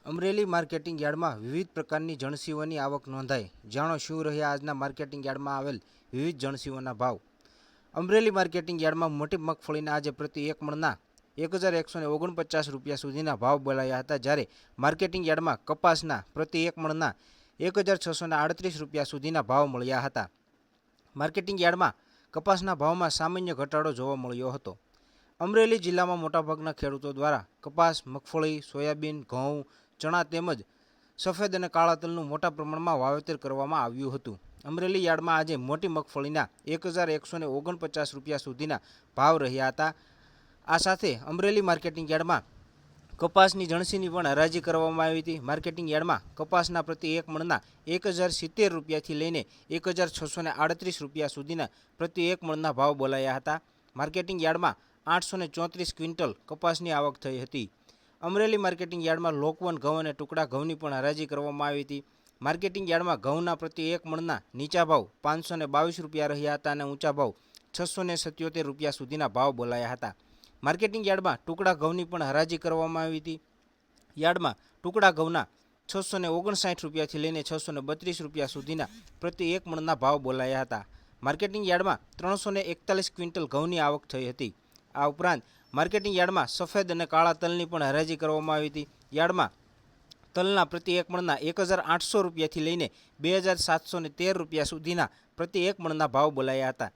Amreli marketing યાર્ડમાં વિવિધ પ્રકારની જણસીઓની આવક નોંધાઈ। જાણો શું રહ્યા આજના માર્કેટિંગ યાર્ડમાં આવેલ વિવિધ જણસીઓના ભાવ। અમરેલી માર્કેટિંગ યાર્ડમાં મોટી મગફળીના આજે પ્રતિ એક મણના 1149 રૂપિયા સુધીના ભાવ બોલાયા હતા, જ્યારે માર્કેટિંગ યાર્ડમાં કપાસના પ્રતિ એક મણના 1638 રૂપિયા સુધીના ભાવ મળ્યા હતા। માર્કેટિંગ યાર્ડમાં કપાસના ભાવમાં સામાન્ય ઘટાડો જોવા મળ્યો હતો। અમરેલી જિલ્લામાં મોટાભાગના ખેડૂતો દ્વારા કપાસ, મગફળી, સોયાબીન, ઘઉં, ચણા તેમજ સફેદ અને કાળા તલનું મોટા પ્રમાણમાં વાવેતર કરવામાં આવ્યું હતું। અમરેલી યાર્ડમાં આજે મોટી મગફળીના 1149 રૂપિયા સુધીના ભાવ રહ્યા હતા। આ સાથે અમરેલી માર્કેટિંગ યાર્ડમાં કપાસની જણસીની પણ હરાજી કરવામાં આવી હતી। માર્કેટિંગ યાર્ડમાં કપાસના પ્રતિ એક મણના 1070 રૂપિયાથી લઈને 1638 રૂપિયા સુધીના પ્રતિ એક મણના ભાવ બોલાયા હતા। માર્કેટિંગ યાર્ડમાં 834 ક્વિન્ટલ કપાસની આવક થઈ હતી। અમરેલી માર્કેટિંગ યાર્ડમાં લોકવન ઘઉં અને ટુકડા ઘઉંની પણ હરાજી કરવામાં આવી હતી। માર્કેટિંગ યાર્ડમાં ઘઉંના પ્રતિ એક મણના નીચા ભાવ 522 રૂપિયા રહ્યા હતા અને ઊંચા ભાવ 677 રૂપિયા સુધીના ભાવ બોલાયા હતા। માર્કેટિંગ યાર્ડમાં ટુકડા ઘઉંની પણ હરાજી કરવામાં આવી હતી। યાર્ડમાં ટુકડા ઘઉંના 659 રૂપિયાથી લઈને 632 રૂપિયા સુધીના પ્રતિ એક મણના ભાવ બોલાયા હતા। માર્કેટિંગ યાર્ડમાં 341 ક્વિન્ટલ ઘઉંની આવક થઈ હતી। આ ઉપરાંત માર્કેટિંગ યાર્ડમાં સફેદ અને કાળા તલની પણ હરાજી કરવામાં આવી હતી। યાર્ડમાં તલના પ્રતિ એક મણના 1800 રૂપિયાથી લઈને 2713 રૂપિયા સુધીના પ્રતિ એક મણના ભાવ બોલાયા હતા।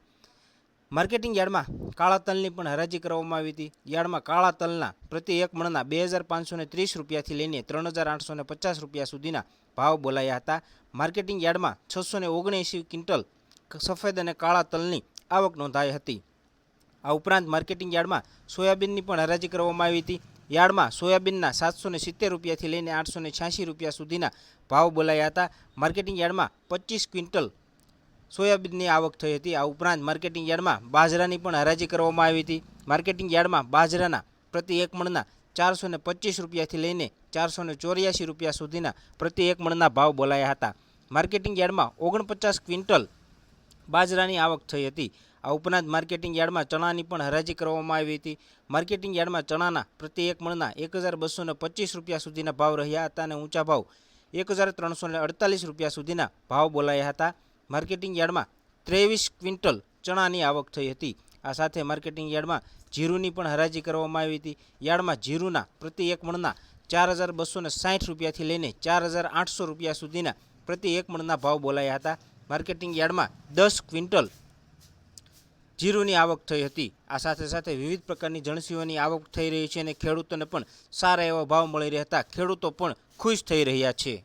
માર્કેટિંગ યાર્ડમાં કાળા તલની પણ હરાજી કરવામાં આવી હતી। યાર્ડમાં કાળા તલના પ્રતિ એક મણના 2530 રૂપિયાથી લઈને 3850 રૂપિયા સુધીના ભાવ બોલાયા હતા। માર્કેટિંગ યાર્ડમાં 679 ક્વિન્ટલ સફેદ અને કાળા તલની આવક નોંધાઈ હતી। આ ઉપરાંત માર્કેટિંગ યાર્ડમાં સોયાબીનની પણ હરાજી કરવામાં આવી હતી। યાર્ડમાં સોયાબીનના 770 રૂપિયાથી લઈને 886 રૂપિયા સુધીના ભાવ બોલાયા હતા। માર્કેટિંગ યાર્ડમાં 25 ક્વિન્ટલ સોયાબીનની આવક થઈ હતી। આ ઉપરાંત માર્કેટિંગ યાર્ડમાં બાજરાની પણ હરાજી કરવામાં આવી હતી। માર્કેટિંગ યાર્ડમાં બાજરાના પ્રતિ એક મણના 425 રૂપિયાથી લઈને 484 રૂપિયા સુધીના પ્રતિ એક મણના ભાવ બોલાયા હતા। માર્કેટિંગ યાર્ડમાં 49 ક્વિન્ટલ બાજરાની આવક થઈ હતી। આ ઉપરાંત માર્કેટિંગ યાર્ડમાં ચણાની પણ હરાજી કરવામાં આવી હતી। માર્કેટિંગ યાર્ડમાં ચણાના પ્રતિ એક મણના 1225 રૂપિયા સુધીના ભાવ રહ્યા હતા અને ઊંચા ભાવ 1348 રૂપિયા સુધીના ભાવ બોલાયા હતા। માર્કેટિંગ યાર્ડમાં 23 ક્વિન્ટલ ચણાની આવક થઈ હતી। આ સાથે માર્કેટિંગ યાર્ડમાં જીરુની પણ હરાજી કરવામાં આવી હતી। યાર્ડમાં જીરુના પ્રતિ એક મણના 4260 રૂપિયાથી લઈને 4800 રૂપિયા સુધીના પ્રતિ એક મણના ભાવ બોલાયા હતા। માર્કેટિંગ યાર્ડમાં 10 ક્વિન્ટલ જીરુની આવક થઈ હતી। આ સાથે સાથે વિવિધ પ્રકારની જણસીઓની આવક થઈ રહી છે અને ખેડૂતોને પણ સારા એવા ભાવ મળી રહ્યા હતા। ખેડૂતો પણ ખુશ થઈ રહ્યા છે।